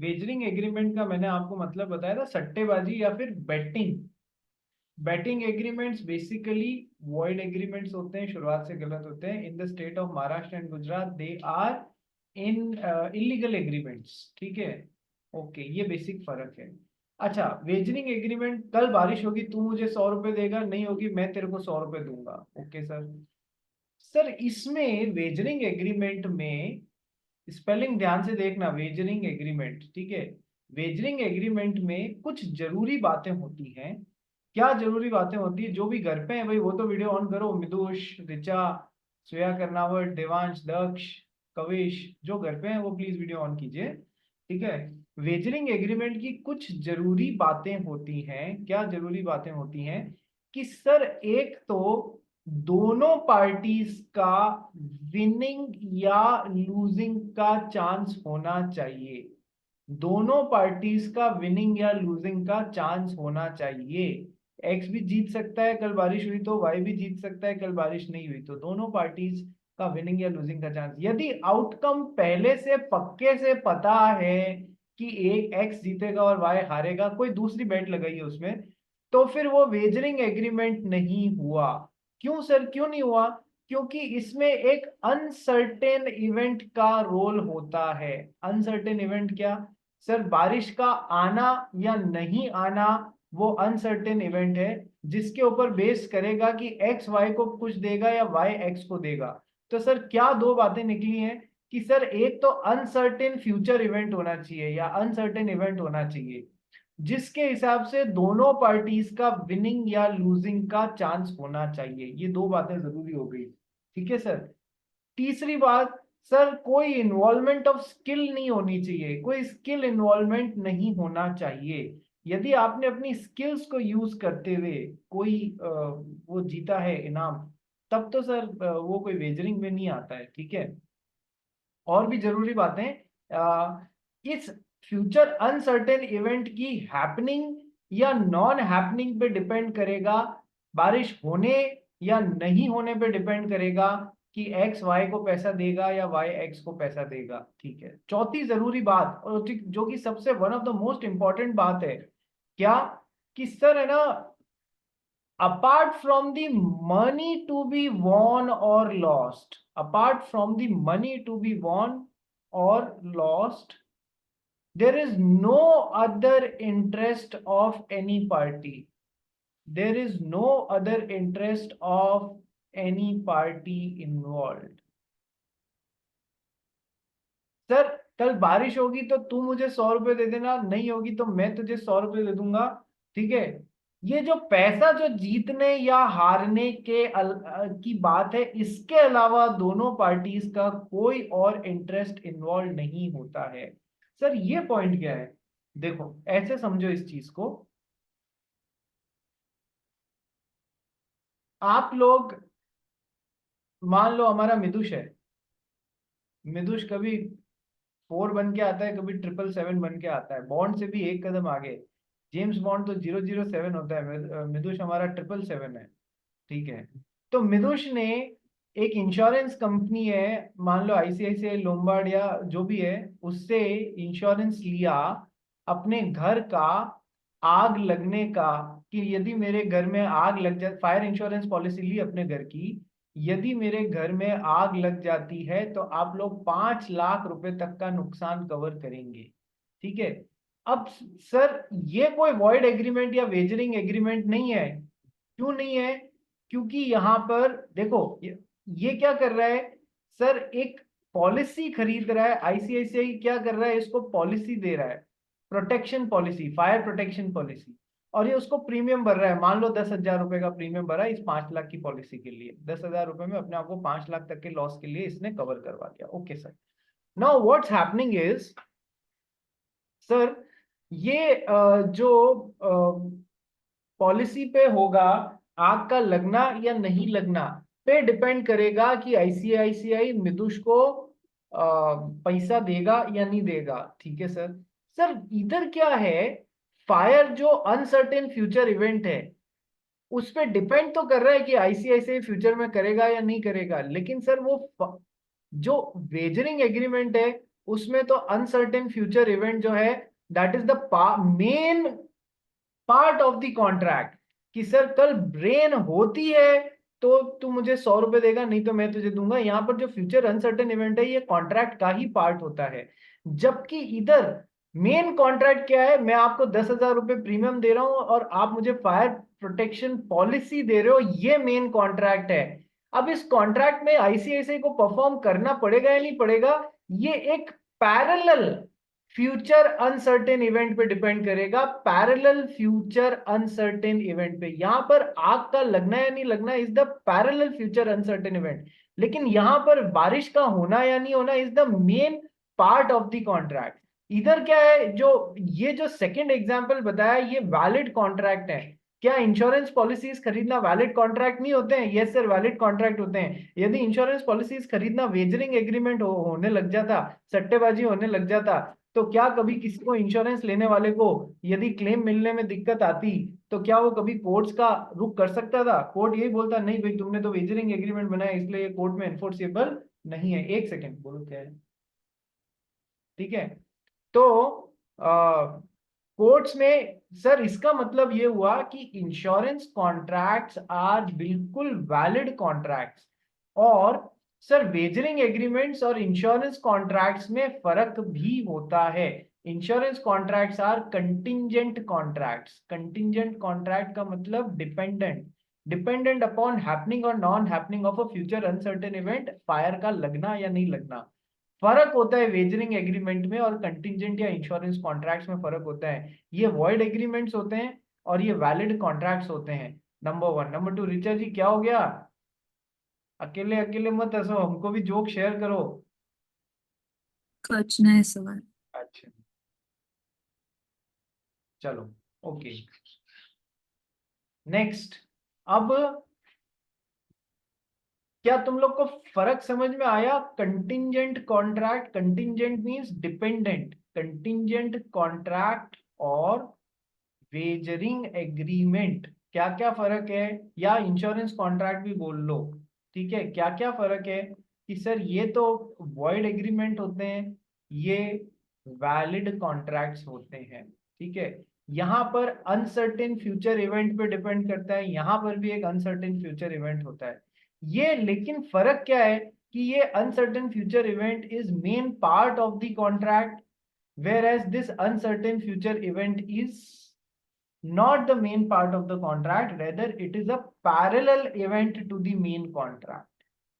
Wagering agreement का मैंने आपको मतलब बताया था, सट्टेबाजी या फिर betting. Betting agreements basically void agreements होते हैं, शुरुआत से गलत होते हैं। In the state of Maharashtra and Gujarat they are in illegal agreements, ठीक है। ओके, ये बेसिक फर्क है। अच्छा, वेजरिंग एग्रीमेंट, कल बारिश होगी, तू मुझे 100 रुपए देगा, नहीं होगी मैं तेरे को 100 रुपए दूंगा। Okay sir. सर इसमें वेजरिंग एग्रीमेंट में स्पेलिंग ध्यान से देखना, वेजरिंग एग्रीमेंट, ठीक है। वेजरिंग एग्रीमेंट में कुछ जरूरी बातें होती हैं। क्या जरूरी बातें होती है? जो भी घर पे है भाई वो तो वीडियो ऑन करो, मिदुष, ऋचा, श्रेया कर्नावत, देवांश, दक्ष, कविश, जो घर पे हैं वो प्लीज वीडियो ऑन कीजिए, ठीक है। वेजरिंग एग्रीमेंट की कुछ जरूरी बातें होती हैं। क्या जरूरी बातें होती हैं? कि सर एक तो दोनों पार्टीज का विनिंग या लूजिंग का चांस होना चाहिए। दोनों पार्टीज का विनिंग या लूजिंग का चांस होना चाहिए। एक्स भी जीत सकता है, कल बारिश हुई तो वाई भी जीत सकता है, कल बारिश नहीं हुई तो। दोनों पार्टीज का विनिंग या लूजिंग का चांस, यदि आउटकम पहले से पक्के से पता है कि एक एक्स जीतेगा और वाई हारेगा, कोई दूसरी बेट लगाइए उसमें, तो फिर वो वेजरिंग एग्रीमेंट नहीं हुआ। क्यों सर, क्यों नहीं हुआ? क्योंकि इसमें एक अनसर्टेन इवेंट का रोल होता है। अनसर्टेन इवेंट क्या? सर बारिश का आना या नहीं आना वो अनसर्टेन इवेंट है, जिसके ऊपर बेस करेगा कि एक्स वाई को कुछ देगा या वाई एक्स को देगा। तो सर क्या दो बातें निकली हैं कि सर एक तो अनसर्टेन फ्यूचर इवेंट होना चाहिए या अनसर्टेन इवेंट होना चाहिए, जिसके हिसाब से दोनों पार्टीज का विनिंग या लूजिंग का चांस होना चाहिए। ये दो बातें जरूरी हो गई, ठीक है सर। तीसरी बात, सर कोई इन्वॉल्वमेंट ऑफ स्किल नहीं होनी चाहिए, कोई स्किल इन्वॉल्वमेंट नहीं होना चाहिए। यदि आपने अपनी स्किल्स को यूज करते हुए कोई वो जीता है इनाम, तब तो सर वो कोई वेजरिंग में नहीं आता है, ठीक है। और भी जरूरी बातें, इस फ्यूचर अनसर्टेन इवेंट की हैपनिंग या नॉन हैपनिंग पे डिपेंड करेगा, बारिश होने या नहीं होने पे डिपेंड करेगा कि एक्स वाई को पैसा देगा या वाई एक्स को पैसा देगा, ठीक है। चौथी जरूरी बात, और जो कि सबसे one of the most important बात है, क्या? कि सर है ना, apart from the money to be won or lost, apart from the money to be won or lost, there is no other interest of any party. There is no other interest of any party involved. Sir कल बारिश होगी तो तू मुझे 100 रुपए दे देना, नहीं होगी तो मैं तुझे 100 रुपए दे दूंगा, ठीक है। ये जो पैसा जो जीतने या हारने की बात है, इसके अलावा दोनों पार्टीज का कोई और इंटरेस्ट इन्वॉल्व नहीं होता है। सर ये पॉइंट क्या है? देखो ऐसे समझो इस चीज को, आप लोग मान लो हमारा मिदुष है, मिदुष कभी 4 बन के आता है, कभी 777 बन के आता है, बॉन्ड से भी एक कदम आगे। जेम्स बॉन्ड तो 007 होता है, मिदुष हमारा 777 है, ठीक है। तो मिदुष ने एक इंश्योरेंस कंपनी है, मान लो आईसीआईसीआई लोम्बार्ड या जो भी है, उससे इंश्योरेंस लिया अपने घर का आग लगने का, कि यदि मेरे घर में आग लग जाए, फायर इंश्योरेंस पॉलिसी ली अपने घर की, यदि मेरे घर में आग लग जाती है तो आप लोग 5 लाख रुपए तक का नुकसान कवर करेंगे, ठीक है। अब सर ये कोई वॉइड एग्रीमेंट या वेजरिंग एग्रीमेंट नहीं है। क्यों नहीं है? क्योंकि यहां पर देखो, ये क्या कर रहा है? सर एक पॉलिसी खरीद रहा है, आईसीआईसीआई क्या कर रहा है, इसको पॉलिसी दे रहा है, protection policy, fire protection policy, और ये उसको प्रीमियम भर रहा है। मान लो 10,000 रुपए का प्रीमियम भरा इस 5 लाख की पॉलिसी के लिए, 10,000 रुपए में अपने आप को 5 लाख तक के लॉस के लिए इसने कवर करवा दिया। Okay sir, now what's happening is, sir ये जो पॉलिसी पे होगा, आग का लगना या नहीं लगना पे डिपेंड करेगा कि आईसीआईसीआई मितुष को पैसा देगा या नहीं देगा, ठीक है सर। सर इधर क्या है, फायर जो अनसर्टेन फ्यूचर इवेंट है, उस पर डिपेंड तो कर रहा है कि आईसीआईसीआई फ्यूचर में करेगा या नहीं करेगा, लेकिन सर वो जो वेजरिंग एग्रीमेंट है उसमें तो अनसर्टेन फ्यूचर इवेंट जो है that is the main part of the contract, कि सर कल ब्रेन होती है तो तू मुझे 100 रुपए देगा, नहीं तो मैं तुझे दूंगा। यहाँ पर जो फ्यूचर अनसर्टेन इवेंट है ये कॉन्ट्रैक्ट का ही पार्ट होता है। जबकि इधर मेन कॉन्ट्रैक्ट क्या है, मैं आपको 10,000 रुपए प्रीमियम दे रहा हूं और आप मुझे फायर प्रोटेक्शन पॉलिसी दे रहे हो, ये मेन कॉन्ट्रैक्ट है। अब इस कॉन्ट्रैक्ट में आईसीआईसीआई को परफॉर्म करना पड़ेगा या नहीं पड़ेगा, ये एक पैरेलल फ्यूचर अनसर्टेन इवेंट पे डिपेंड करेगा। पैरेलल फ्यूचर अनसर्टेन इवेंट पे, यहां पर आग का लगना या नहीं लगना is the parallel future uncertain event. लेकिन यहां पर बारिश का होना या नहीं होना is the main part of the contract. इधर क्या है, जो ये जो सेकंड एग्जांपल बताया ये वैलिड कॉन्ट्रैक्ट है। क्या इंश्योरेंस पॉलिसीज खरीदना वैलिड कॉन्ट्रैक्ट नहीं होते हैं? यस सर, वैलिड कॉन्ट्रैक्ट होते हैं। यदि इंश्योरेंस पॉलिसीज खरीदना वेजरिंग एग्रीमेंट होने लग जाता, सट्टेबाजी होने लग जाता, तो क्या कभी किसी को इंश्योरेंस लेने वाले को यदि क्लेम मिलने में दिक्कत आती तो क्या वो कभी कोर्ट्स का रुख कर सकता था? कोर्ट यही बोलता नहीं भाई तुमने तो वेजरिंग एग्रीमेंट बनाया इसलिए ये कोर्ट में एनफोर्सेबल नहीं है। एक सेकेंड बोलो क्या है, ठीक है। तो कोर्ट्स में सर इसका मतलब ये हुआ कि इंश्योरेंस कॉन्ट्रैक्ट्स आर बिल्कुल वैलिड कॉन्ट्रैक्ट्स। और सर वेजरिंग एग्रीमेंट्स और इंश्योरेंस कॉन्ट्रैक्ट्स में फर्क भी होता है। Insurance contracts are contingent contracts. Contingent contract का मतलब डिपेंडेंट, डिपेंडेंट अपॉन हैपनिंग और non happening of a future uncertain event, fire का लगना या नहीं लगना। फर्क होता है वेजरिंग एग्रीमेंट में और कंटिंजेंट या इंश्योरेंस कॉन्ट्रैक्ट्स में फर्क होता है। ये वॉइड एग्रीमेंट्स होते हैं और ये वैलिड कॉन्ट्रैक्ट्स होते हैं। Number one. Number two, Richa ji क्या हो गया? अकेले अकेले मत हंसो, हमको भी जोक शेयर करो। कुछ नहीं सवाल। अच्छा चलो, ओके नेक्स्ट। अब क्या तुम लोग को फर्क समझ में आया? Contingent contract, contingent means dependent, contingent contract और वेजरिंग एग्रीमेंट, क्या क्या फर्क है? या इंश्योरेंस कॉन्ट्रैक्ट भी बोल लो, ठीक है। क्या क्या फर्क है कि सर ये तो वॉइड एग्रीमेंट होते हैं, ये वैलिड कॉन्ट्रैक्ट्स होते हैं, ठीक है। यहां पर अनसर्टेन फ्यूचर इवेंट पे डिपेंड करता है, यहां पर भी एक अनसर्टेन फ्यूचर इवेंट होता है। ये लेकिन फर्क क्या है कि ये uncertain future event is main part of the contract, whereas this uncertain future event is not the main part of the contract, rather it is a parallel event to the main contract।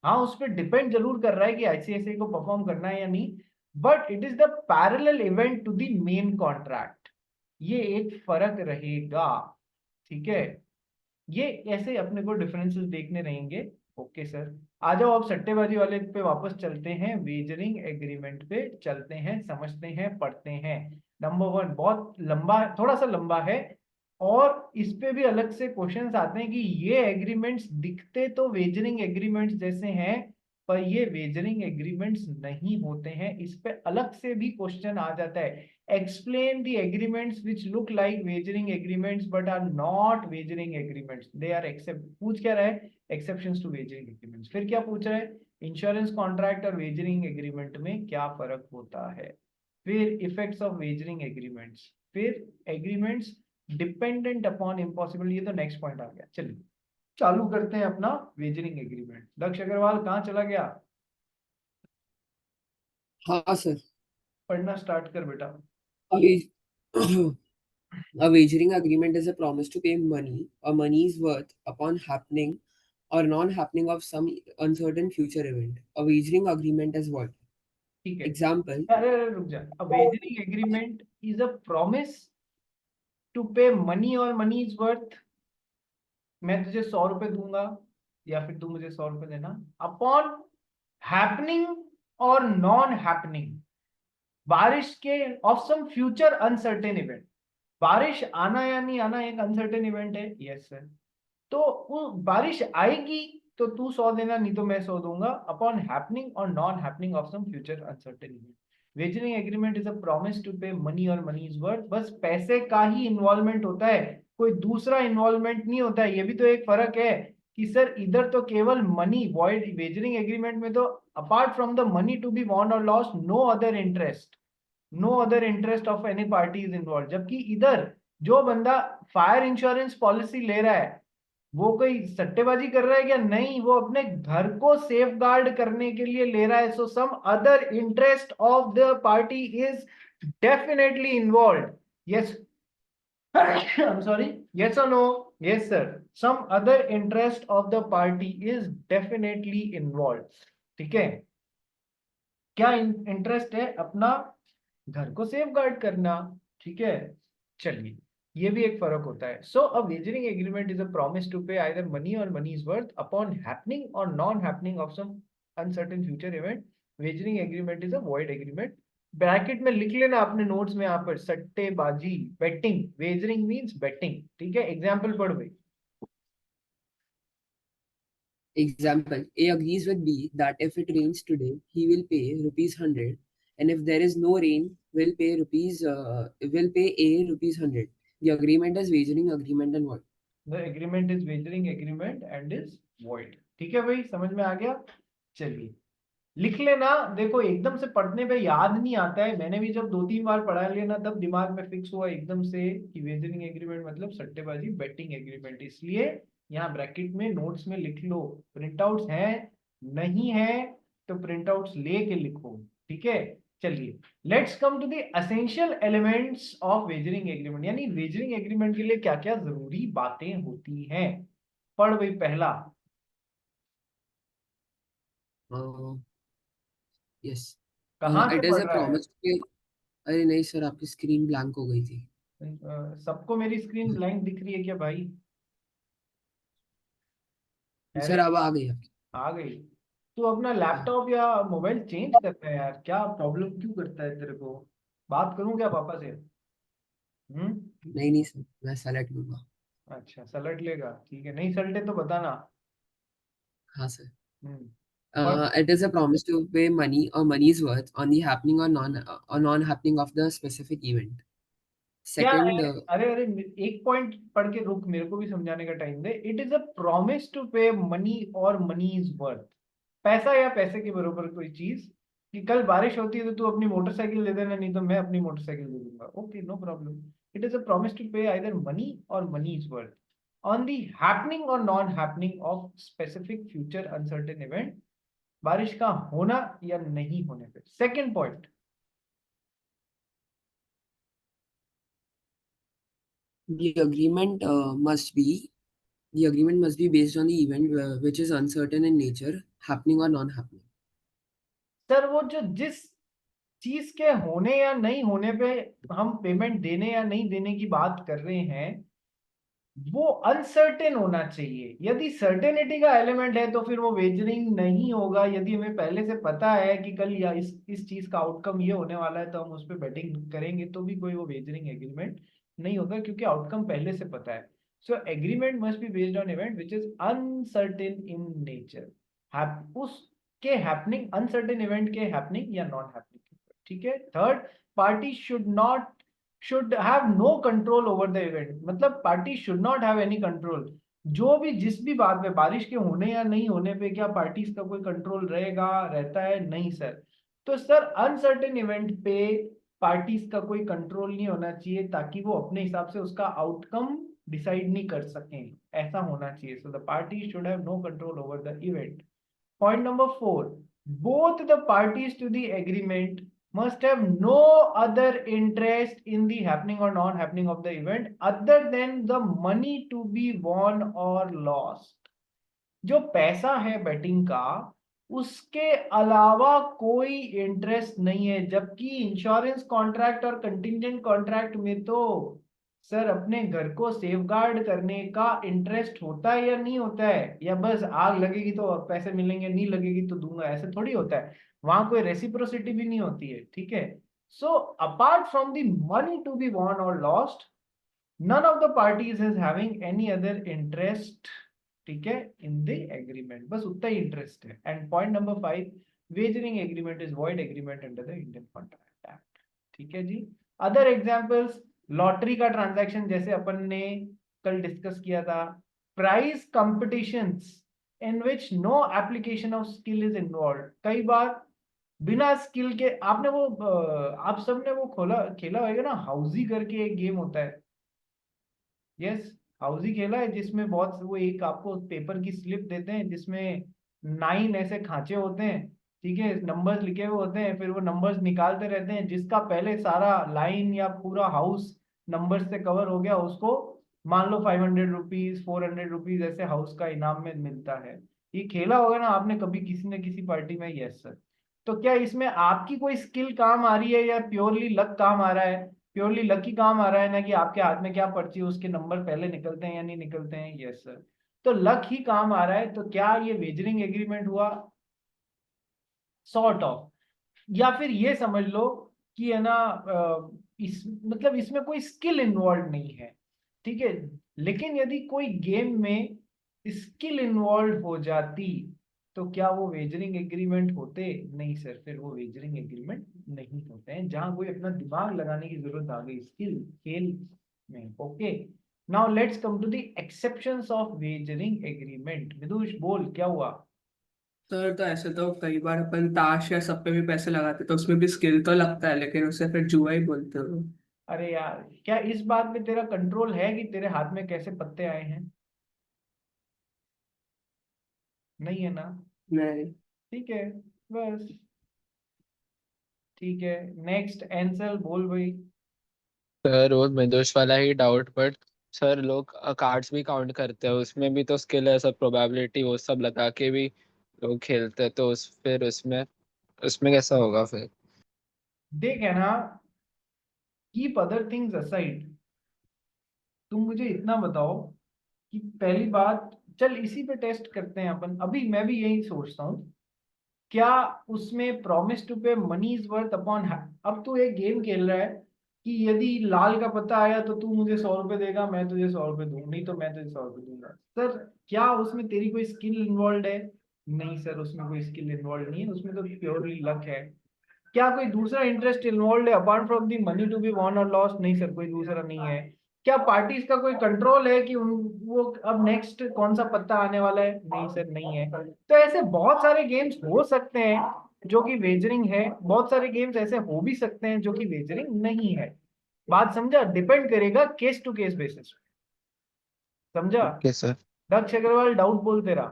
हाँ उस पर depend जरूर कर रहा है कि ICICI को perform करना है या नहीं, but it is the parallel event to the main contract. ये एक फर्क रहेगा, ठीक है। ये ऐसे अपने को डिफरेंसेस देखने रहेंगे। ओके सर, आ जाओ अब सट्टेबाजी वाले पे वापस चलते हैं, वेजरिंग एग्रीमेंट पे चलते हैं, समझते हैं, पढ़ते हैं। नंबर वन बहुत लंबा, थोड़ा सा लंबा है और इस पे भी अलग से क्वेश्चंस आते हैं कि ये एग्रीमेंट्स दिखते तो वेजरिंग एग्रीमेंट्स जैसे हैं पर ये वेजरिंग एग्रीमेंट्स नहीं होते हैं। इस पे अलग से भी क्वेश्चन आ जाता है, explain the agreements which look like wagering agreements but are not wagering agreements, they are except, पूछ क्या रहा है? exceptions to wagering agreements। फिर क्या पूछ रहा है? इंश्योरेंस कॉन्ट्रैक्ट और वेजरिंग एग्रीमेंट में क्या फर्क होता है। फिर इफेक्ट्स ऑफ वेजरिंग एग्रीमेंट्स, फिर एग्रीमेंट्स डिपेंडेंट अपॉन इम्पॉसिबल, ये तो नेक्स्ट पॉइंट आ गया। चलिए चालू करते हैं अपना वेजरिंग एग्रीमेंट। दक्ष अग्रवाल कहाँ चला गया? हाँ सर। पढ़ना स्टार्ट कर बेटा। A wag- a wagering agreement is a promise to pay money or money's worth upon happening or non-happening of some uncertain future event. A wagering agreement is what? ठीक है, Example. अरे अरे रुक जा। A wagering agreement is a promise to pay money और money is worth, मैं तुझे 100 रुपए दूंगा या फिर तू मुझे 100 रुपए देना, अपॉन हैपनिंग और नॉन हैपनिंग बारिश के of some future uncertain event. बारिश आना या नहीं आना एक अनसर्टेन इवेंट है, यस सर। तो वो बारिश आएगी तो तू 100 देना, नहीं तो मैं 100 दूंगा, अपॉन हैपनिंग और non happening of some future uncertain event. Wagering agreement is a promise to pay money और मनी इज वर्थ, बस पैसे का ही इन्वॉल्वमेंट होता है, कोई दूसरा इन्वॉल्वमेंट नहीं होता है। ये भी तो एक फर्क है कि सर इधर तो केवल मनी, वॉइड वेजरिंग एग्रीमेंट में तो apart from the money to be won और lost no other interest of any party is involve, जबकि इधर जो बंदा फायर इंश्योरेंस पॉलिसी ले रहा है वो कोई सट्टेबाजी कर रहा है क्या? नहीं, वो अपने घर को सेफ गार्ड करने के लिए ले रहा है। So some other interest of the party is definitely involve. Yes I'm sorry. Yes or no? Yes, sir. Some other interest of the party is definitely involved. ठीक है, क्या इंटरेस्ट है? अपना घर को सेफ गार्ड करना। ठीक है, चलिए, ये भी एक फर्क होता है। So a wagering agreement is a promise to pay either money और money is worth upon happening और non happening of some uncertain future event. Wagering agreement is a void agreement. Bracket में लिख लेना अपने नोट्स में, यहाँ पर सट्टेबाजी, बेटिंग, वेजरिंग मींस बेटिंग। ठीक है, एग्जाम्पल पढ़ भाई। Example, A agrees with B that if it rains today, he will pay rupees 100, and if there is no rain, will pay A rupees 100. The agreement is wagering agreement and what? The agreement is wagering agreement and is void. ठीक है भाई, समझ में आ गया? चलिए, लिख लेना। देखो, एकदम से पढ़ने पे याद नहीं आता है, मैंने भी जब 2-3 बार पढ़ा लिया ना तब दिमाग में फिक्स हुआ एकदम से कि वेजरिंग एग्रीमेंट मतलब सट्टेबाजी, बेटिंग एग्रीमेंट। इसलिए यहाँ ब्रैकेट में नोट्स में लिख लो। प्रिंट आउट्स है, नहीं है तो प्रिंट आउट्स लेके लिखो। ठीक है, चलिए, let's come to the essential elements of wagering agreement, यानी वेजरिंग एग्रीमेंट के लिए क्या क्या जरूरी बातें होती हैं। पढ़ भाई पहला। Uh, yes. कहाँ से It is पढ़ a रहा है? promise to pay. अरे नहीं सर, आपकी स्क्रीन ब्लैंक हो गई थी। सबको मेरी स्क्रीन ब्लैंक दिख रही है क्या भाई? अरे, सर अब आ गई आपकी। आ गई। तू अपना हाँ। लैपटॉप या मोबाइल चेंज करता है यार, क्या प्रॉब्लम क्यों करता है तेरे को? बात करूं क्या पापा से? हम्म। नहीं नहीं सर, मैं सेलेक्ट लूंगा। अच्छा, सलट लेगा, ठीक है, नहीं सलटे तो बताना। हाँ सर। हम्म। पर It is a promise to pay money or money's worth on the happening or non-happening of the specific event. क्या है? Second, अरे अरे, एक पॉइंट पढ़ के रुक, मेरे को भी समझाने का टाइम दे। It is a promise to pay money और मनी इज वर्थ, पैसा या पैसे के बराबर कोई चीज, कि कल बारिश होती है तो तू अपनी मोटरसाइकिल दे देना, नहीं तो मैं अपनी मोटरसाइकिल दे दूंगा। Okay, no problem. It is a promise to pay either money और money is worth on the happening और non happening of specific future uncertain event, बारिश का होना या नहीं होने पे। Second point, the agreement must be based on the event which is uncertain in nature, happening or non-happening. Sir वो जो जिस चीज के होने या नहीं होने पे हम पेमेंट देने या नहीं देने की बात कर रहे हैं, वो अनसर्टेन होना चाहिए। यदि सर्टेनिटी का एलिमेंट है तो फिर वो वेजरिंग नहीं होगा। यदि हमें पहले से पता है कि कल या इस चीज का आउटकम ये होने वाला है तो हम उस पर बेटिंग करेंगे, तो भी कोई वो वेजरिंग एग्रीमेंट नहीं होगा, क्योंकि आउटकम पहले से पता है। So agreement must be based on event which is uncertain in nature, उसके हैपनिंग, अनसर्टेन इवेंट के हैपनिंग या नॉन हैपनिंग। ठीक है। Third, party should have no control over the event, मतलब party should not have any control. जो भी जिस भी बात पे, बारिश के होने या नहीं होने पे क्या पार्टीज का कोई कंट्रोल रहेगा, रहता है? नहीं सर। तो सर अनसर्टेन इवेंट पे पार्टीज का कोई कंट्रोल नहीं होना चाहिए, ताकि वो अपने हिसाब से उसका आउटकम डिसाइड नहीं कर सकें, ऐसा होना चाहिए। So the party should have no control over the event. Point number four, both the parties to the agreement must have no other interest in the happening or non-happening of the event other than the money to be won or lost. जो पैसा है betting का, उसके अलावा कोई interest नहीं है। जबकि इंश्योरेंस कॉन्ट्रैक्ट और कंटिजेंट कॉन्ट्रैक्ट में तो सर अपने घर को सेफगार्ड करने का इंटरेस्ट होता है या नहीं होता है, या बस आग लगेगी तो पैसे मिलेंगे, नहीं लगेगी तो दूंगा, ऐसे थोड़ी होता है। वहां कोई रेसिप्रोसिटी भी नहीं होती है। ठीक है। So apart from the money to be won और lost, none of the parties is having any other interest, ठीक है, इन द एग्रीमेंट, बस उतना ही इंटरेस्ट है। And point number 5, wagering agreement is void agreement under the Indian contract act. ठीक है जी। अदर एग्जांपल्स, लॉटरी का ट्रांजैक्शन जैसे अपन ने कल डिस्कस किया था, prize competitions in which no application of skill is involve. कई बार बिना स्किल के आपने वो आप सबने वो खेला होगा ना, हाउजी करके एक गेम होता है। यस, हाउजी खेला है, जिसमें बहुत वो एक आपको पेपर की स्लिप देते हैं जिसमें 9 ऐसे खांचे होते हैं, ठीक है, नंबर्स लिखे हुए होते हैं, फिर वो नंबर्स निकालते रहते हैं, जिसका पहले सारा लाइन या पूरा हाउस नंबर से कवर हो गया उसको मान लो 500 रुपीज 400 रुपीज ऐसे हाउस का इनाम में मिलता है। ये खेला होगा ना आपने कभी किसी न किसी पार्टी में। Yes sir. तो क्या इसमें आपकी कोई स्किल काम आ रही है या प्योरली लक काम आ रहा है? प्योरली लकी काम आ रहा है ना, कि आपके हाथ में क्या पर्ची है उसके नंबर पहले निकलते हैं या नहीं निकलते हैं। Yes sir. तो लक ही काम आ रहा है, तो क्या ये वेजरिंग एग्रीमेंट हुआ? Sort of. या फिर ये समझ लो कि है ना, इस मतलब इसमें कोई स्किल इन्वॉल्व नहीं है, ठीक है। लेकिन यदि कोई गेम में स्किल इन्वॉल्व हो जाती तो क्या वो वेजरिंग एग्रीमेंट होते? नहीं सर, फिर वो वेजरिंग एग्रीमेंट नहीं होते हैं, जहां कोई अपना दिमाग लगाने की जरूरत आ गई स्किल खेल में। Okay, now let's come to the exceptions of wagering agreement. Vidush बोल, क्या हुआ? सर तो ऐसे तो कई बार अपन ताश या सब पे भी पैसे लगाते तो उसमें भी स्किल तो लगता है, लेकिन उसे फिर जुआ ही बोलते हो। अरे यार, क्या इस बात में तेरा कंट्रोल है कि तेरे हाथ में कैसे पत्ते आए हैं? नहीं है ना? नहीं। ठीक है, बस। ठीक है, नेक्स्ट आंसर बोल भाई। सर वो निर्दोष वाला ही डाउट, बट सर लोग कार्ड्स भी काउंट करते हैं, उसमें भी तो स्किल है, सब प्रोबेबिलिटी वो सब लगा के भी लोग खेलते हैं, तो फिर उसमें उसमें कैसा होगा फिर? देख है ना, कीप अदर थिंग्स असाइड, तुम मुझे इतना बताओ कि पहली बात, चल इसी पे टेस्ट करते हैं अपन अभी। मैं भी यही सोचता हूँ, क्या उसमें promise to pay money is worth upon. अब तू एक गेम खेल रहा है कि यदि लाल का पत्ता आया तो तू मुझे 100 रुपए देगा, मैं तुझे 100 रुपए दूंगा, नहीं तो मैं तुझे 100 रुपए दूंगा। सर, क्या उसमें तेरी कोई स्किल इन्वॉल्व है? नहीं सर, उसमें कोई स्किल इन्वॉल्व नहीं है, उसमें तो प्योरली लक है। क्या कोई दूसरा इंटरेस्ट इन्वॉल्व है apart from the money to be won और लॉस्ट? नहीं सर, कोई दूसरा नहीं है। क्या पार्टीज का कोई कंट्रोल है कि वो अब नेक्स्ट कौन सा पत्ता आने वाला है? नहीं सर, नहीं है। तो ऐसे बहुत सारे गेम्स हो सकते हैं जो कि वेजरिंग है, बहुत सारे गेम्स ऐसे हो भी सकते हैं जो कि वेजरिंग नहीं है। बात समझा? डिपेंड करेगा केस टू केस बेसिस। समझा? Okay sir. Daksh Agarwal, doubt बोल तेरा।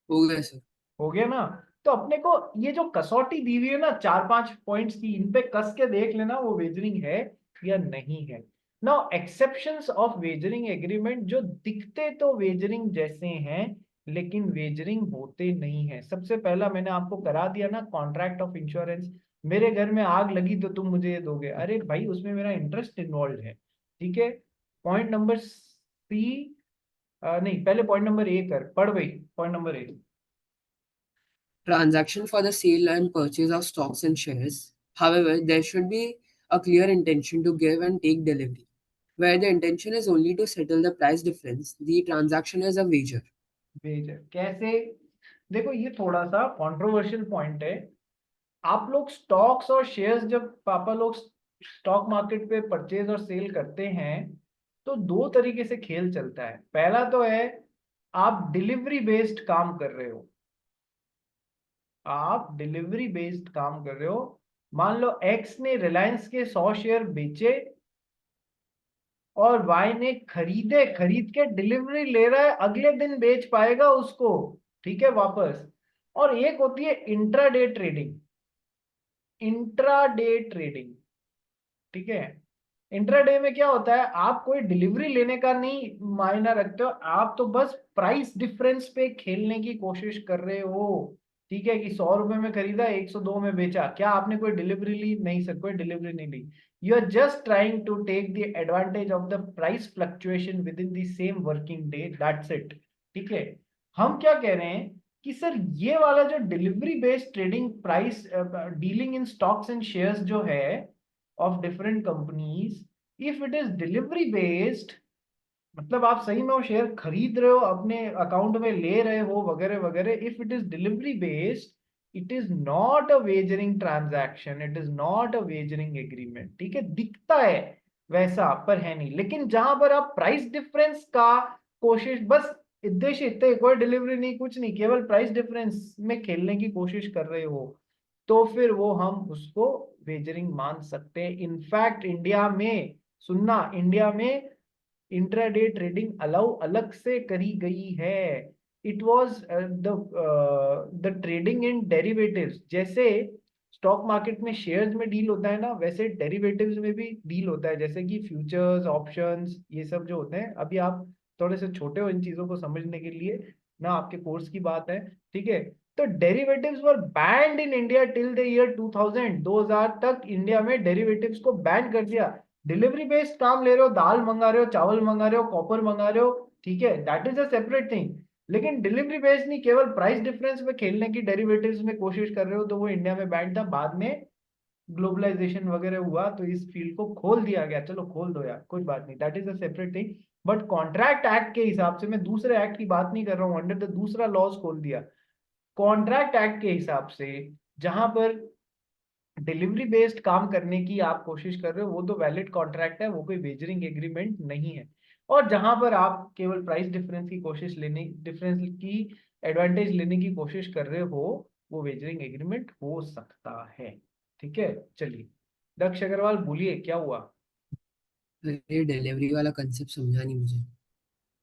हो गया सर। हो गया ना? तो अपने को ये जो कसौटी दी हुई है ना 4-5 पॉइंट्स की, इन पे कस के देख लेना वो वेजरिंग है या नहीं है। Now exceptions of wagering agreement, जो दिखते तो वेजरिंग जैसे हैं लेकिन वेजरिंग होते नहीं है। सबसे पहला मैंने आपको करा दिया ना, कॉन्ट्रैक्ट ऑफ इंश्योरेंस। मेरे घर में आग लगी तो तुम मुझे ये दोगे? अरे भाई, उसमें मेरा इंटरेस्ट इन्वॉल्व है, ठीक है। पॉइंट नंबर सी, नहीं, पहले पॉइंट नंबर ए कर पढ़ भाई। Point number A, Transaction for the sale and purchase of stocks and shares. However, there should be a clear intention to give and take delivery. Where the intention is only to settle the price difference, the transaction is a wager. भेज है कैसे? देखो, ये थोड़ा सा controversial point है। आप लोग स्टॉक्स और शेयर्स, जब पापा लोग स्टॉक मार्केट पे परचेज और सेल करते हैं तो दो तरीके से खेल चलता है। पहला तो है, आप डिलीवरी बेस्ड काम कर रहे हो। आप डिलीवरी बेस्ड काम कर रहे हो। मान लो एक्स ने रिलायंस के 100 शेयर बेचे और वाई ने खरीदे, खरीद के डिलीवरी ले रहा है, अगले दिन बेच पाएगा उसको, ठीक है, वापस। और एक होती है इंट्राडे ट्रेडिंग। इंट्राडे ट्रेडिंग, ठीक है। इंट्राडे में क्या होता है, आप कोई डिलीवरी लेने का नहीं मायना रखते हो, आप तो बस प्राइस डिफरेंस पे खेलने की कोशिश कर रहे हो, ठीक है। कि 100 रुपए में खरीदा, 102 में बेचा, क्या आपने कोई डिलीवरी ली? नहीं सर, कोई डिलीवरी नहीं ली। You are just trying to take the advantage of the price fluctuation within the same working day, that's it, ठीक है। हम क्या कह रहे हैं कि सर, ये वाला जो delivery based trading, price dealing in stocks and shares जो है of different companies, if it is delivery based, मतलब आप सही में वो शेयर खरीद रहे हो, अपने अकाउंट में ले रहे हो, वगैरह वगैरह, if it is delivery based it is not a wagering transaction, it is not a wagering agreement, ठीक है। दिखता है वैसा पर है नहीं। लेकिन जहां पर आप प्राइस डिफरेंस का कोशिश, बस उद्देश्य इतने, कोई डिलीवरी नहीं, कुछ नहीं, केवल प्राइस डिफरेंस में खेलने की कोशिश कर रहे हो, तो फिर वो हम उसको वेजरिंग मान सकते हैं। इनफैक्ट इंडिया में, सुनना, इंडिया में इंट्राडे ट्रेडिंग अलाउ अलग से करी गई है। It was the trading in derivatives, जैसे स्टॉक मार्केट में शेयर्स में डील होता है ना, वैसे डेरिवेटिव्स में भी डील होता है, जैसे कि फ्यूचर्स, ऑप्शंस, ये सब जो होते हैं। अभी आप थोड़े से छोटे हो इन चीजों को समझने के लिए ना, आपके कोर्स की बात है, ठीक है। तो derivatives were band in India till the year 2000, 2000 तक इंडिया में डेरिवेटिव्स को बैन कर दिया। डिलीवरी बेस्ड काम ले रहे हो, दाल मंगा रहे हो, चावल मंगा रहे हो, कॉपर मंगा रहे हो, ठीक है, that is a separate thing. लेकिन डिलीवरी बेस्ड नहीं, केवल प्राइस डिफरेंस में खेलने की डेरिवेटिव्स में कोशिश कर रहे हो, तो वो इंडिया में बैन था। बाद में ग्लोबलाइजेशन वगैरह हुआ तो इस फील्ड को खोल दिया गया, चलो खोल दो यार, कोई बात नहीं, that is a separate thing. But contract act के हिसाब से, मैं दूसरे एक्ट की बात नहीं कर रहा हूँ, अंडर द दूसरा लॉज खोल दिया। कॉन्ट्रैक्ट एक्ट के हिसाब से जहां पर डिलीवरी बेस्ड काम करने की आप कोशिश कर रहे हो, वो तो वैलिड कॉन्ट्रैक्ट है, वो कोई वेजरिंग एग्रीमेंट नहीं है। और जहां पर आप केवल प्राइस डिफरेंस की कोशिश लेने, डिफरेंस की एडवांटेज लेने की कोशिश कर रहे हो, वो वेजरिंग एग्रीमेंट हो सकता है, ठीक है। चलिए, दक्ष अग्रवाल बोलिए, क्या हुआ? ये डिलीवरी वाला कंसेप्ट समझा नहीं मुझे।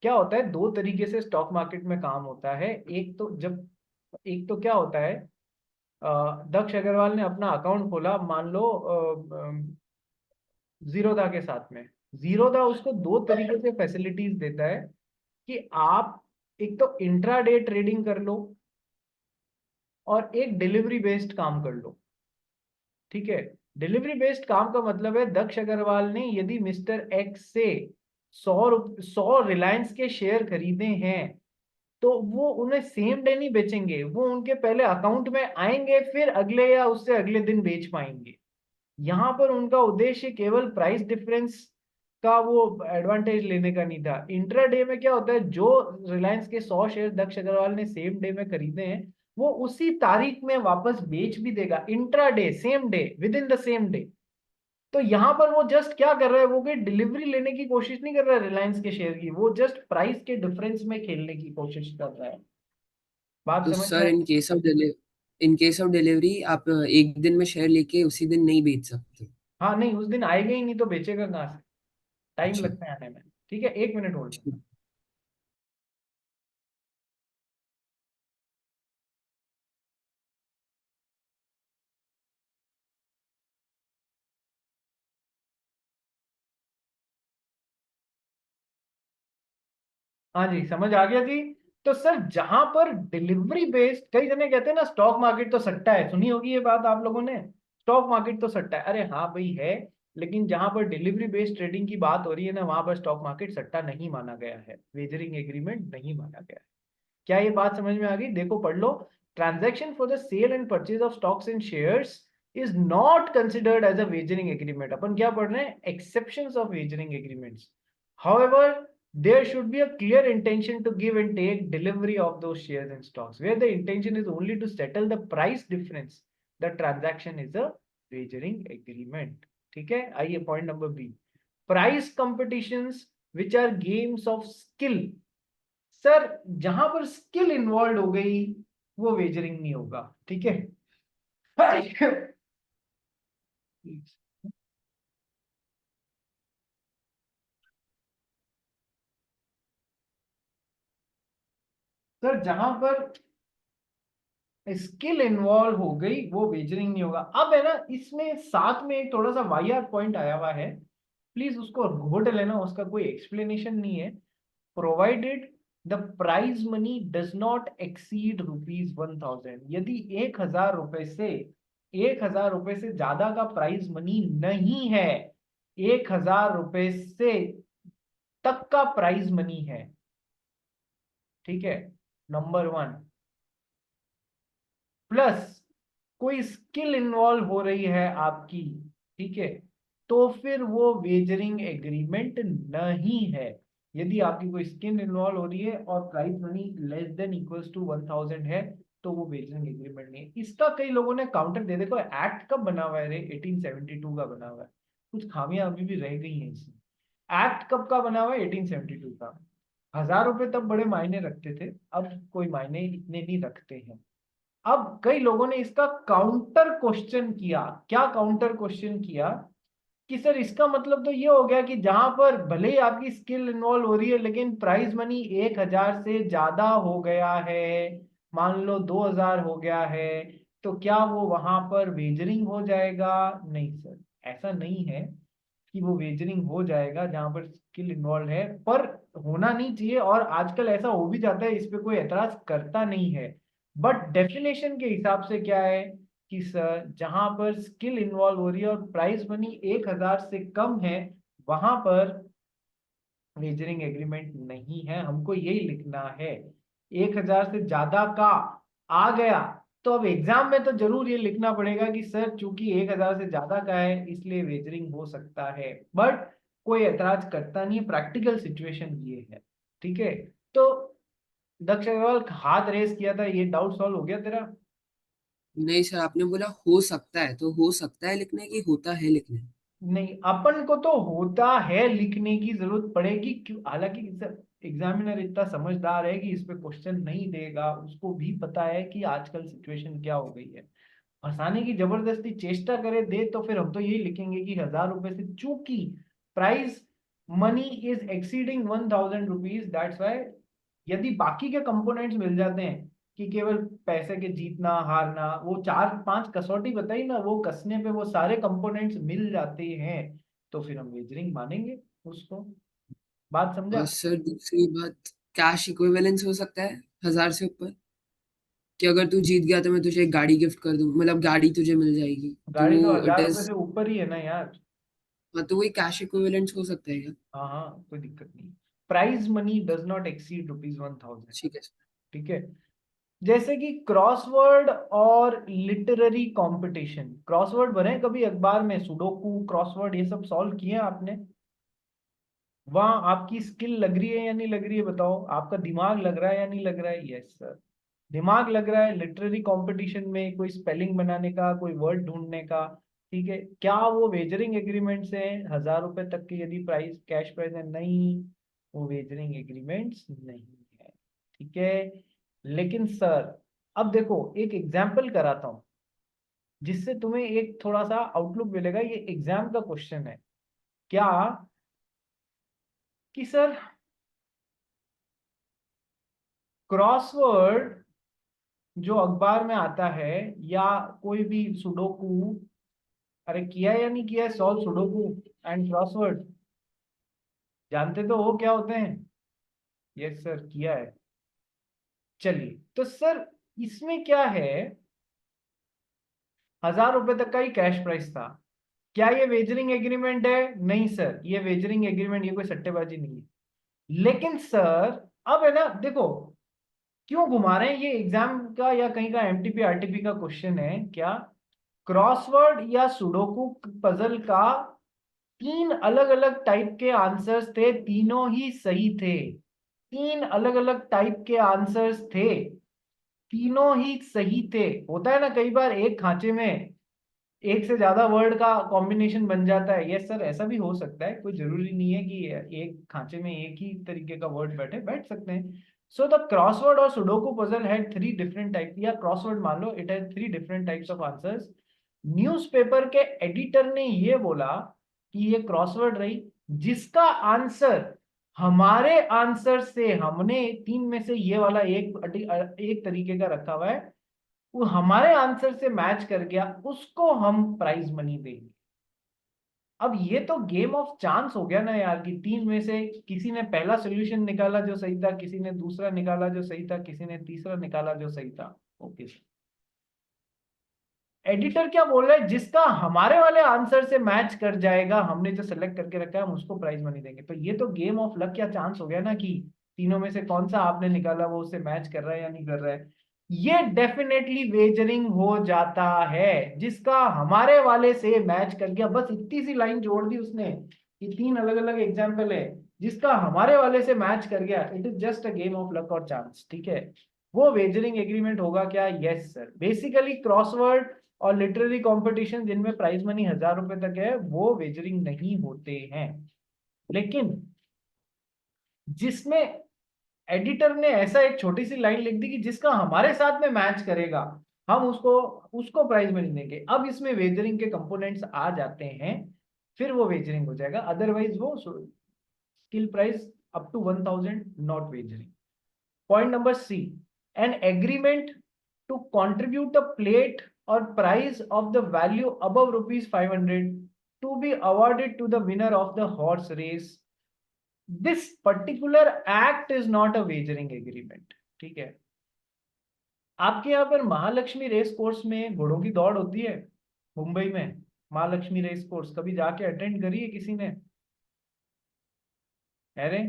क्या होता है, दो तरीके से स्टॉक मार्केट में काम होता है। एक तो क्या होता है, दक्ष अग्रवाल ने अपना अकाउंट खोला, मान लो जीरोधा के साथ में। जीरोधा उसको दो तरीके से फैसिलिटीज देता है कि आप एक तो इंट्राडे ट्रेडिंग कर लो और एक डिलीवरी बेस्ड काम कर लो, ठीक है। डिलीवरी बेस्ड काम का मतलब है, दक्ष अग्रवाल ने यदि मिस्टर एक्स से 100 रिलायंस के शेयर खरीदे हैं, तो वो उन्हें सेम डे नहीं बेचेंगे, वो उनके पहले अकाउंट में आएंगे, फिर अगले या उससे अगले दिन बेच पाएंगे। यहां पर उनका उद्देश्य केवल प्राइस डिफरेंस का वो एडवांटेज लेने का नहीं था। इंट्राडे में क्या होता है, जो रिलायंस के 100 शेयर दक्ष अग्रवाल ने सेम डे में खरीदे हैं, वो उसी तारीख में वापस बेच भी देगा, intraday, same day, with in the same day. तो यहां पर वो जस्ट क्या कर रहा है, वो कोई डिलीवरी लेने की कोशिश नहीं कर रहा है रिलायंस के शेयर की, वो जस्ट प्राइस के डिफरेंस में खेलने की कोशिश कर रहा है। बात तो समझ में sir, I? In case of delivery आप एक दिन में शेयर लेके उसी दिन नहीं बेच सकते। हाँ नहीं, उस दिन आएगा ही नहीं तो बेचेगा कहाँ से, टाइम अच्छा। लगता है आने में। ठीक है, 1 मिनट होल्ड करना। हाँ जी, समझ आ गया जी। तो सर, जहां पर डिलीवरी बेस्ड, कई जने कहते हैं ना स्टॉक मार्केट तो सट्टा है, सुनी होगी ये बात आप लोगों ने, स्टॉक मार्केट तो सट्टा है। अरे हाँ भाई है, लेकिन जहां पर डिलीवरी बेस्ड ट्रेडिंग की बात हो रही है ना, वहां पर स्टॉक मार्केट सट्टा नहीं माना गया है, वेजरिंग एग्रीमेंट नहीं माना गया है। क्या ये बात समझ में आ गई? देखो पढ़ लो। Transaction for the sale and purchase of stocks and shares is not considered as a wagering agreement. अपन क्या पढ़ रहे हैं? Exceptions of wagering agreements. However, there should be a clear intention to give and take delivery of those shares and stocks. Where the intention is only to settle the price difference, the transaction is a wagering agreement. ठीक है, आइए point number B, prize competitions which are games of skill. Sir, जहां पर skill involve हो गई, वो wagering नहीं होगा, ठीक है। सर, जहां पर स्किल इन्वॉल्व हो गई, वो वेजरिंग नहीं होगा। अब है ना, इसमें साथ में एक थोड़ा सा वाहियात पॉइंट आया हुआ है, प्लीज उसको घोट लेना, उसका कोई एक्सप्लेनेशन नहीं है। Provided the prize money does not exceed ₹1000, यदि 1000 रुपए से, 1000 रुपए से ज्यादा का प्राइज मनी नहीं है, 1000 रुपए से तक का प्राइज मनी है, ठीक है, नंबर वन, प्लस कोई स्किल इन्वॉल्व हो रही है आपकी, ठीक है, तो फिर वो वेजरिंग एग्रीमेंट नहीं है। यदि आपकी कोई स्किल इन्वॉल्व हो रही है और prize money less than equals to 1000 है, तो वो वेजरिंग एग्रीमेंट नहीं है। इसका कई लोगों ने काउंटर दे, देखो एक्ट कब बना हुआ है रे, 1872 का बना हुआ है, कुछ खामियां अभी भी रह गई हैं इसमें। एक्ट कब का बना हुआ है? 1872 का। 1000 रुपए तब बड़े मायने रखते थे, अब कोई मायने इतने नहीं रखते हैं। अब कई लोगों ने इसका काउंटर क्वेश्चन किया। क्या काउंटर क्वेश्चन किया कि सर इसका मतलब तो ये हो गया कि जहां पर भले ही आपकी स्किल इन्वॉल्व हो रही है लेकिन प्राइस मनी 1000 से ज्यादा हो गया है, मान लो 2000 हो गया है, तो क्या वो वहां पर वेजरिंग हो जाएगा? नहीं सर, ऐसा नहीं है कि वो वेजरिंग हो जाएगा जहां पर स्किल इन्वॉल्व है, पर होना नहीं चाहिए। और आजकल ऐसा हो भी जाता है, इस पे कोई एतराज करता नहीं है। बट डेफिनेशन के हिसाब से क्या है कि सर जहां पर स्किल इन्वॉल्व हो रही है और प्राइस मनी 1000 से कम है, वहां पर वेजरिंग एग्रीमेंट नहीं है। हमको यही लिखना है। 1000 से ज्यादा का आ गया तो अब एग्जाम में तो जरूर ये लिखना पड़ेगा कि सर चूंकि 1000 से ज्यादा का है इसलिए वेजरिंग हो सकता है। बट कोई एतराज करता नहीं है, प्रैक्टिकल सिचुएशन ये है। ठीक है, तो दक्ष अग्रवाल हाथ रेस किया था, ये डाउट सॉल्व हो गया तेरा? नहीं सर, आपने बोला हो सकता है, तो हो सकता है लिखना है कि होता है लिखना है? नहीं, अपन को तो होता है लिखने की जरूरत पड़ेगी, क्यों? हालांकि एग्जामिनर इतना समझदार है कि इस पे क्वेश्चन नहीं देगा, उसको भी पता है कि आजकल सिचुएशन क्या हो गई है। फंसाने की जबरदस्ती चेष्टा करे दे तो फिर हम तो यही लिखेंगे कि 1000 रुपए से चूंकि price money is exceeding 1000 rupees, that's why. यदि बाकी के कंपोनेंट्स मिल जाते हैं कि केवल पैसे के जीतना हारना, वो 4-5 कसौटी बताई ना, वो कसने पे वो सारे कंपोनेंट्स मिल जाते हैं, तो फिर हम वेजरिंग मानेंगे उसको। बात समझा? और सर दूसरी बात, कैश इक्विवेलेंस हो सकता है 1000 से ऊपर, कि अगर तू जीत गया तो मैं तुझे एक गाड़ी गिफ्ट कर दूं, मतलब गाड़ी तुझे मिल जाएगी, तो गाड़ी तो वो इट 1000 रुपए इज। से ऊपर ही है ना यार। हाँ, तो वही कैश इक्विवेलेंस हो सकता है क्या? हाँ हाँ, कोई दिक्कत नहीं। Prize money does not exceed rupees 1000। ठीक है सर। ठीक है। जैसे कि क्रॉसवर्ड और लिटरेरी कंपटीशन, क्रॉसवर्ड बने कभी अखबार में, सुडोकू क्रॉसवर्ड ये सब सॉल्व किए हैं आपने? वहां आपकी स्किल लग रही है या नहीं लग रही है बताओ? आपका दिमाग लग रहा है या नहीं लग रहा है? यस सर, दिमाग लग रहा है लिटरेरी कंपटीशन में, कोई स्पेलिंग बनाने का, कोई वर्ड ढूंढने का। ठीक है, क्या वो वेजरिंग एग्रीमेंट से 1000 रुपए तक की यदि प्राइस कैश प्राइस है? नहीं, वो वेजरिंग एग्रीमेंट्स नहीं है। ठीक है, लेकिन सर अब देखो एक एग्जाम्पल कराता हूं जिससे तुम्हें एक थोड़ा सा आउटलुक मिलेगा। ये एग्जाम का क्वेश्चन है क्या कि सर क्रॉसवर्ड जो अखबार में आता है या कोई भी सुडोकू, अरे किया है या नहीं किया है सॉल्व सुडोकू एंड क्रॉसवर्ड? जानते तो हो क्या होते हैं? यस सर, किया है। चलिए, तो सर इसमें क्या है, 1000 रुपए तक का ही कैश प्राइस था। क्या ये वेजरिंग एग्रीमेंट है? नहीं सर, ये वेजरिंग एग्रीमेंट, ये कोई सट्टेबाजी नहीं है। लेकिन सर अब है ना, देखो क्यों घुमा रहे हैं, ये एग्जाम का या कहीं का एमटीपी आरटीपी का क्वेश्चन है क्या। क्रॉसवर्ड या सुडोकू पजल का 3 अलग अलग टाइप के आंसर्स थे, तीनों ही सही थे। 3 अलग अलग टाइप के आंसर्स थे, तीनों ही सही थे। होता है ना कई बार एक खांचे में एक से ज्यादा वर्ड का कॉम्बिनेशन बन जाता है। यस सर, ऐसा भी हो सकता है, कोई जरूरी नहीं है कि एक खांचे में एक ही तरीके का वर्ड बैठ सकते हैं। सो द क्रॉसवर्ड और sudoku puzzle had 3 different type, या क्रॉसवर्ड मान लो, it has 3 different types of answers. Newspaper के एडिटर ने ये बोला कि ये क्रॉसवर्ड रही, जिसका आंसर हमारे आंसर से, हमने 3 में से ये वाला एक तरीके का रखा हुआ है, वो हमारे आंसर से मैच कर गया, उसको हम प्राइज मनी देंगे। अब ये तो गेम ऑफ चांस हो गया ना यार, कि 3 में से किसी ने पहला सोल्यूशन निकाला जो सही था, किसी ने दूसरा निकाला जो सही था, किसी ने तीसरा निकाला जो सही था। ओके, एडिटर क्या बोल रहा है, जिसका हमारे वाले आंसर से मैच कर जाएगा, हमने जो सेलेक्ट करके रखा है, हम उसको प्राइज मनी देंगे। तो ये तो गेम ऑफ लक या चांस हो गया ना, कि तीनों में से कौन सा आपने निकाला वो उससे मैच कर रहा है या नहीं कर रहा है। ये डेफिनेटली वेजरिंग हो जाता है, जिसका हमारे वाले से मैच कर गया। बस इतनी सी लाइन जोड़ दी उसने कि 3 अलग अलग एग्जाम्पल है, जिसका हमारे वाले से मैच कर गया, it is just a game of luck और चांस। ठीक है, वो वेजरिंग एग्रीमेंट होगा क्या? यस सर, बेसिकली क्रॉसवर्ड और लिटरेरी कंपटीशन जिनमें प्राइज मनी 1000 रुपए तक है, वो वेजरिंग नहीं होते हैं। लेकिन जिसमें एडिटर ने ऐसा एक छोटी सी लाइन लिख दी कि जिसका हमारे साथ में मैच करेगा हम उसको प्राइस में नहीं देंगे। अब इसमें वेजरिंग के कंपोनेंट्स आ जाते हैं, फिर वो वेजरिंग हो जाएगा, अदरवाइज वो skill price up to 1000 not wagering. Point number C, an agreement to contribute a plate और price of the value above ₹500 to be awarded to the winner of the horse race. This particular act is not a wagering agreement. ठीक है, आपके यहाँ पर Mahalakshmi race course में घोड़ों की दौड़ होती है मुंबई में, महालक्ष्मी रेस कोर्स कभी जाके अटेंड करी है किसी ने? अरे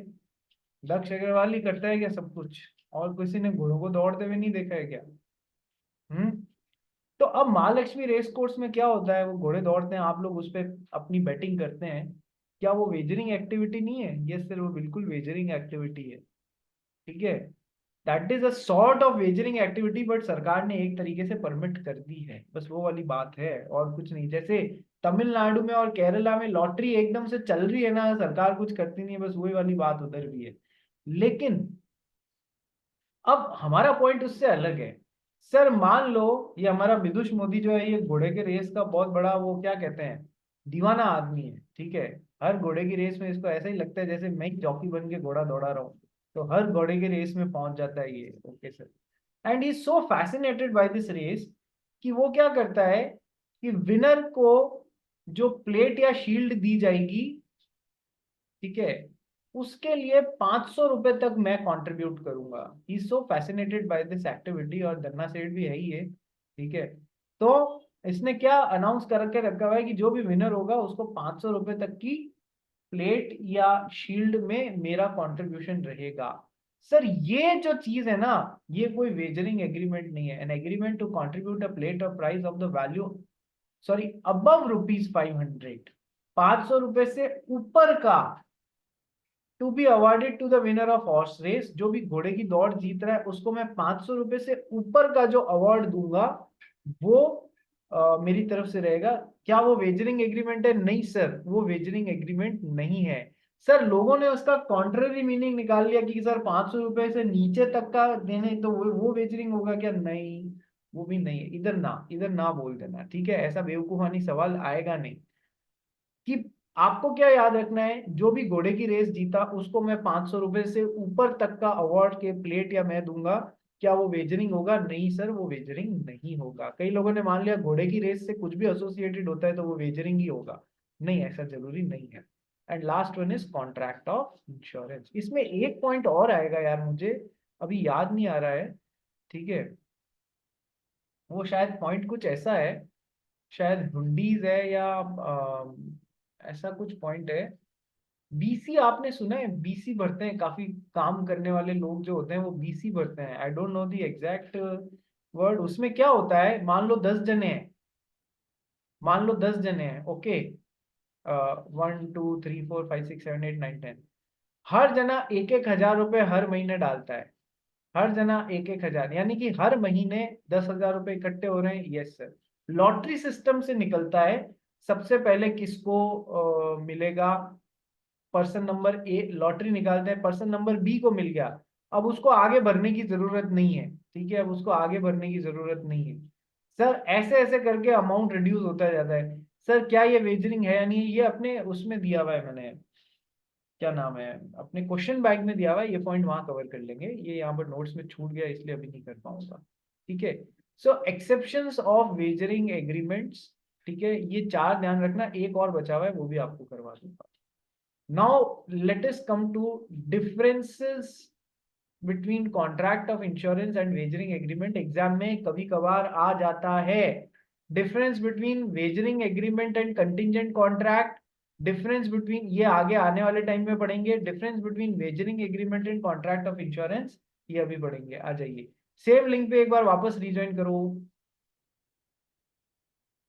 दक्ष अग्रवाल ही करता है क्या सब कुछ, और किसी ने घोड़ों को दौड़ते हुए नहीं देखा है क्या? तो अब महालक्ष्मी रेस कोर्स में क्या होता है, वो घोड़े दौड़ते हैं, आप लोग उस पर अपनी बैटिंग करते हैं, क्या वो वेजरिंग एक्टिविटी नहीं है? यस सर, वो बिल्कुल वेजरिंग एक्टिविटी है। ठीक है, that is a sort of wagering activity, but सरकार ने एक तरीके से परमिट कर दी है, बस वो वाली बात है और कुछ नहीं। जैसे तमिलनाडु में और केरला में लॉटरी एकदम से चल रही है ना, सरकार कुछ करती नहीं है, बस वही वाली बात उधर भी है। लेकिन अब हमारा पॉइंट उससे अलग है। सर मान लो ये हमारा विदुष मोदी जो है, ये घोड़े के रेस का बहुत बड़ा वो क्या कहते हैं दीवाना आदमी है। ठीक है, हर घोड़े की रेस में इसको ऐसा ही लगता है जैसे मैं जॉकी बन के घोड़ा दौड़ा रहा हूँ, तो हर घोड़े के रेस में पहुंच जाता है ये। Okay sir, and he so fascinated by this race कि वो क्या करता है कि विनर को जो प्लेट या शील्ड दी जाएगी, ठीक है, उसके लिए 500 रुपए तक मैं कंट्रीब्यूट करूंगा। He so fascinated by this activity, और धन्ना सेठ भी है ही है। ठीक है, तो इसने क्या अनाउंस करके रखा हुआ है कि जो भी विनर होगा उसको 500 रुपए तक की प्लेट या शील्ड में मेरा कंट्रीब्यूशन रहेगा। सर ये जो चीज है ना, ये कोई वेजरिंग एग्रीमेंट नहीं है। An agreement to contribute a plate of prize of the value sorry above ₹500, 500 रुपए से ऊपर का, to be awarded to the winner of horse race, जो भी घोड़े की दौड़ जीत रहा है उसको मैं 500 रुपए से ऊपर का जो अवार्ड दूंगा वो मेरी तरफ से रहेगा। क्या वो वेजरिंग एग्रीमेंट है? नहीं सर, वो वेजरिंग एग्रीमेंट नहीं है। सर लोगों ने उसका कॉन्ट्ररी मीनिंग निकाल लिया कि सर 500 रुपए से नीचे तक का देने तो वो वेजरिंग होगा क्या? नहीं, वो भी नहीं है। इधर ना बोल देना, ठीक है, ऐसा बेवकूफानी सवाल आएगा नहीं। कि आपको क्या याद रखना है, जो भी घोड़े की रेस जीता उसको मैं 500 रुपए से ऊपर तक का अवार्ड के प्लेट या मैं दूंगा। क्या वो वेजरिंग होगा? नहीं सर, वो वेजरिंग नहीं होगा। कई लोगों ने मान लिया घोड़े की रेस से कुछ भी एसोसिएटेड होता है तो वो वेजरिंग ही होगा। नहीं, ऐसा जरूरी नहीं है। And last one is contract of insurance. इसमें एक पॉइंट और आएगा यार, मुझे अभी याद नहीं आ रहा है। ठीक है, वो शायद पॉइंट कुछ ऐसा है, शायद हुंडीज है या ऐसा कुछ पॉइंट है। बीसी आपने सुना है? बीसी भरते हैं काफी काम करने वाले लोग जो होते हैं, वो बीसी भरते हैं। I don't know the exact word. उसमें क्या होता है, मान लो 10 जने हैं, मान लो 10 जने हैं, ओके, 1 2 3 4 5 6 7 8 9 10, हर जना 1-1 हजार रुपए हर महीने डालता है। हर जना 1-1 हजार, यानी कि हर महीने 10,000 रुपए इकट्ठे हो रहे हैं। यस सर, लॉटरी सिस्टम से निकलता है। सबसे पहले किसको मिलेगा? पर्सन नंबर ए, लॉटरी निकालते हैं, पर्सन नंबर बी को मिल गया, अब उसको आगे भरने की जरूरत नहीं है। ठीक है, अब उसको आगे भरने की जरूरत नहीं है। सर ऐसे ऐसे करके अमाउंट रिड्यूस होता जाता है। सर क्या ये वेजरिंग है या नहीं? ये अपने उसमें दिया हुआ है, मैंने क्या नाम है अपने क्वेश्चन बैंक में दिया हुआ है, ये पॉइंट वहां कवर कर लेंगे। ये यहाँ पर नोट्स में छूट गया इसलिए अभी नहीं कर पाऊंगा। ठीक है, सो एक्सेप्शंस ऑफ वेजरिंग एग्रीमेंट्स, ठीक है, ये 4 ध्यान रखना। एक और बचा हुआ है, वो भी आपको करवा दूंगा। Now let us come to differences between contract of insurance and wagering agreement। Exam में कभी कभार आ जाता है। Difference between wagering agreement and contingent contract, difference between, ये आगे आने वाले टाइम में पढ़ेंगे। Difference between wagering agreement and contract of insurance, ये अभी पढ़ेंगे। आ जाइए, सेम लिंक पे एक बार वापस रिज्वाइन करो।